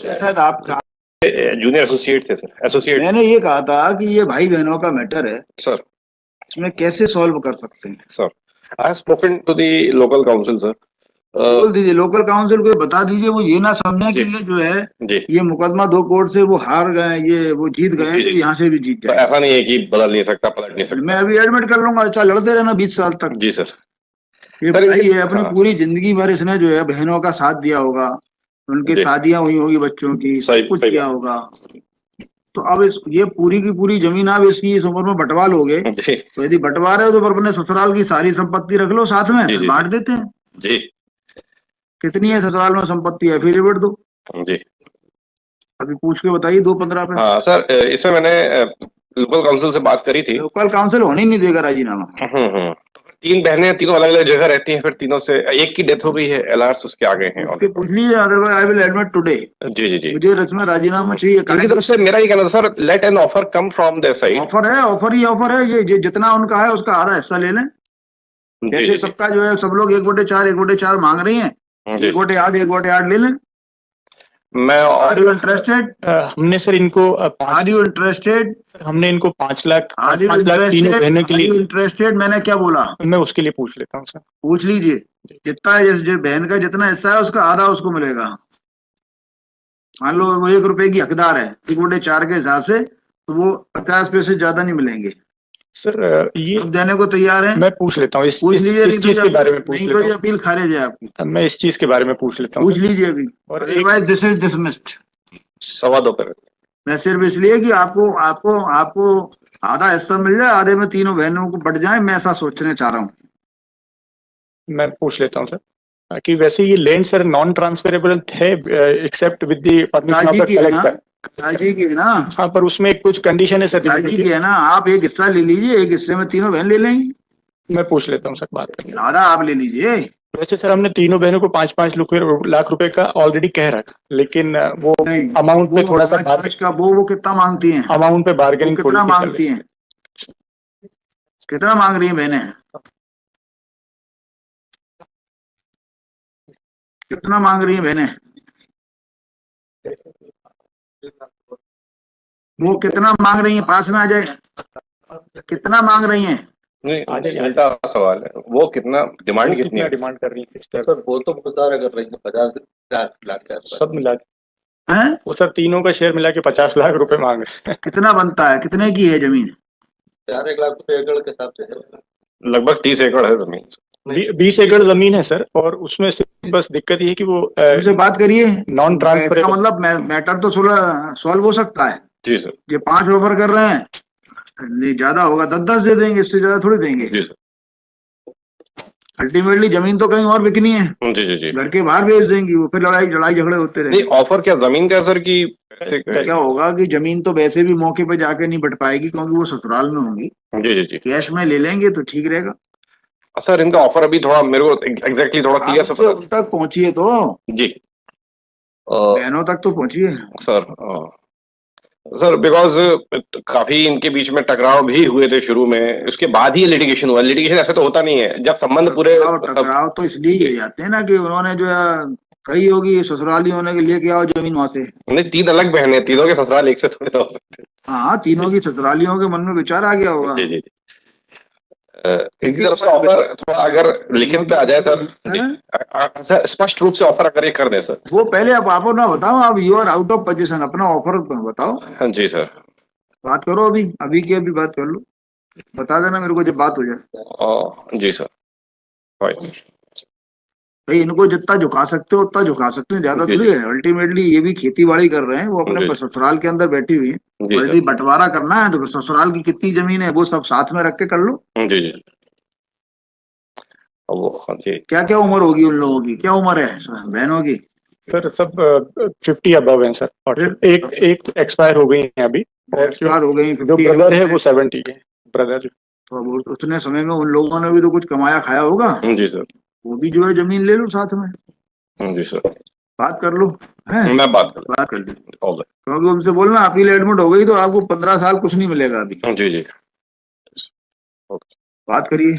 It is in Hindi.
शायद आप जूनियर एसोसिएट थे सर, एसोसिएट। मैंने ये कहा था कि ये भाई बहनों का मैटर है सर, इसमें कैसे सॉल्व कर सकते हैं? Sir I have spoken to the local council sir. बोल दीजिए लोकल काउंसिल को बता दीजिए, वो ये ना समझे कि ये जो है जी ये मुकदमा 2 कोर्ट से वो हार गए, ये वो जीत गए जी, तो जी। यहाँ से भी जीत तो जाए। ऐसा नहीं है कि बदल नहीं सकता, पलट नहीं सकता। मैं अभी एडमिट कर लूंगा, अच्छा लड़ते रहना 20 साल तक। जी सर। ये सर, भाई है अपनी हाँ। पूरी जिंदगी भर इसने जो है बहनों का साथ दिया होगा, उनकी जी। शादियां हुई होगी बच्चों की, सही- सब कुछ सही किया होगा। तो अब ये पूरी की पूरी जमीन आप इसकी इस उम्र में बंटवा लोगे, जी तो यदि बंटवा रहे हो तो फिर अपने ससुराल की सारी संपत्ति रख लो साथ में, जी, फिर जी, बांट देते हैं। जी कितनी है ससुराल में संपत्ति, एफिडेविट दो, जी। अभी पूछ के बताइए 2-15 पे। हाँ सर, इसमें मैंने लोकल काउंसिल से बात करी थी। लोकल काउंसिल होने ही नहीं देगा राजीनामा। तो फिर 3 बहनें, तीनों अलग अलग जगह रहती हैं, फिर तीनों से एक की डेथ हो गई है, एलआरस उसके आ गए हैं। उसके पूछ लीजिए, otherwise I will admit today. जी जी जी। मुझे रचना राजीनामा चाहिए। इनकी तरफ से मेरा ये कहना था sir, let an offer come from there side. Offer है, ऑफर ही ऑफर है। ये जितना उनका है उसका आधा हिस्सा ले लें। जी जैसे जी सबका जो है सब लोग 1/4 मांग रही हैं, जी। 1/8 ले लें। मैं आर यू इंटरेस्टेड? हमने सर इनको आर यू इंटरेस्टेड? हमने इनको 5 लाख आर यू 5 लाख तीनों बहनों के लिए। इंटरेस्टेड मैंने क्या बोला? मैं उसके लिए पूछ लेता हूँ सर। पूछ लीजिए। जितना जो बहन का जितना हिस्सा है उसका आधा उसको मिलेगा। मान लो वो 1 रुपए की हकदार है, 1/4 के हिसाब से, तो वो 50 पैसे ज्यादा नहीं मिलेंगे सर ये अब देने को तैयार है। मैं पूछ लेता हूँ इस चीज के बारे में पूछ लेता हूँ। अपील खारिज है आपकी। मैं इस चीज के बारे में पूछ लेता हूँ। पूछ लीजिए अभी, और अदरवाइज दिस इज डिसमिस्ड। 2:15 पर। मैं सिर्फ इसलिए कि आपको आपको आपको आधा हिस्सा मिल जाए, आधे में तीनों बहनों को बट जाए, मैं ऐसा सोचने चाह रहा हूँ। मैं पूछ लेता हूँ सर कि वैसे ये लैंड सर नॉन ट्रांसफरेबल है except with the permission of the collector. राजी की है ना? हाँ, पर उसमें कुछ कंडीशन है सर। राजी की है ना? आप एक हिस्सा ले लीजिए, एक हिस्से में तीनों बहन ले लेंगी। मैं पूछ लेता हूँ सर, बात करके। आधा आप ले लीजिए। वैसे सर हमने तीनों बहनों को 5-5 लाख रुपए का ऑलरेडी कह रखा, लेकिन वो अमाउंट पे थोड़ा सा वो कितना मांगती हैं? अमाउंट पे बार्गेनिंग कितना मांगती हैं? कितना मांग रही हैं बहनें? कितना मांग रही हैं बहनें? वो कितना मांग रही हैं? पास में आ जाए। कितना मांग रही हैं? नहीं, उल्टा सवाल है, वो कितना डिमांड कितनी डिमांड कर रही है सर? वो तो गुजारा कर रही है 50 लाख सब मिला के। हैं? वो सर तीनों का शेयर मिला के 50 लाख रुपए मांग रहे हैं। कितना बनता है? कितने की है जमीन? 4 लाख रुपए एकड़ के हिसाब से लगभग 30 एकड़ है जमीन। 20 एकड़ जमीन है सर, और उसमें से बस दिक्कत ये है कि वो उनसे बात करिए। नॉन ट्रांसफर मतलब मैटर तो सॉल्व हो सकता है। जी सर। ये 5 ऑफर कर रहे हैं, नहीं ज्यादा होगा 10-10 दे देंगे, इससे ज्यादा थोड़ी देंगे। जी सर। अल्टीमेटली जमीन तो कहीं और बिकनी है। जी जी जी। घर के बाहर बेच देंगी वो, फिर लड़ाई झगड़े होते रहे। नहीं, ऑफर क्या जमीन का सर की क्या होगा कि जमीन तो वैसे भी मौके पे जाके नहीं बट पाएगी, क्योंकि वो ससुराल में होंगी। जी जी जी। कैश में ले लेंगे तो ठीक रहेगा। सर इनका ऑफर अभी थोड़ा मेरे को एग्जैक्टली थोड़ा क्लियर से उन तक पहुंचिए तो जी। बहनों तक तो पहुंचिए सर बिकॉज काफी इनके बीच में टकराव भी हुए थे शुरू में, उसके बाद ही लिटिगेशन हुआ। लिटिगेशन ऐसे तो होता नहीं है जब संबंध पूरे। टकराव तो इसलिए किए जाते हैं ना कि उन्होंने जो है कही होगी ससुराली होने के लिए, क्या हो जमीन वहां से। नहीं, 3 अलग बहनें, तीनों के ससुराल एक से थोड़े हो सकते। हाँ, तीनों की ससुरालियों के मन में विचार आ गया होगा। जी जी। इनकी तरफ से ऑफर थोड़ा अगर लिखित पे आ जाए सर, स्पष्ट रूप से ऑफर अगर ये कर दे सर। वो पहले आप ना बताओ, आप you are out of position, अपना ऑफर बताओ। हाँ जी सर। बात करो अभी की अभी बात कर लो, बता देना मेरे को जब बात हो जाए। जी सर। भाई इनको जितना झुका सकते हो उतना झुका सकते हैं, ज्यादा थोड़ी है। अल्टीमेटली ये भी खेती बाड़ी कर रहे हैं, वो अपने ससुराल के अंदर बैठी हुई है। यदि बंटवारा करना है तो ससुराल की कितनी जमीन है वो सब साथ में रख के कर लो। जी जी। जी। क्या क्या उम्र होगी उन लोगों की? क्या उम्र है बहनों की? सर सब 50 अबव हैं सर, और एक एक्सपायर हो गई है अभी, और एक्सपायर हो गई। जो ब्रदर है वो 70 के ब्रदर। तो उतने समय में उन लोगों ने भी तो कुछ कमाया खाया होगा। जी सर। वो भी जो है जमीन ले लो साथ में। जी सर। बात कर लो। मैं बात कर ली, क्योंकि उनसे बोलना अपील एडमिट हो गई तो आपको 15 साल कुछ नहीं मिलेगा अभी। जी जी। बात करिए।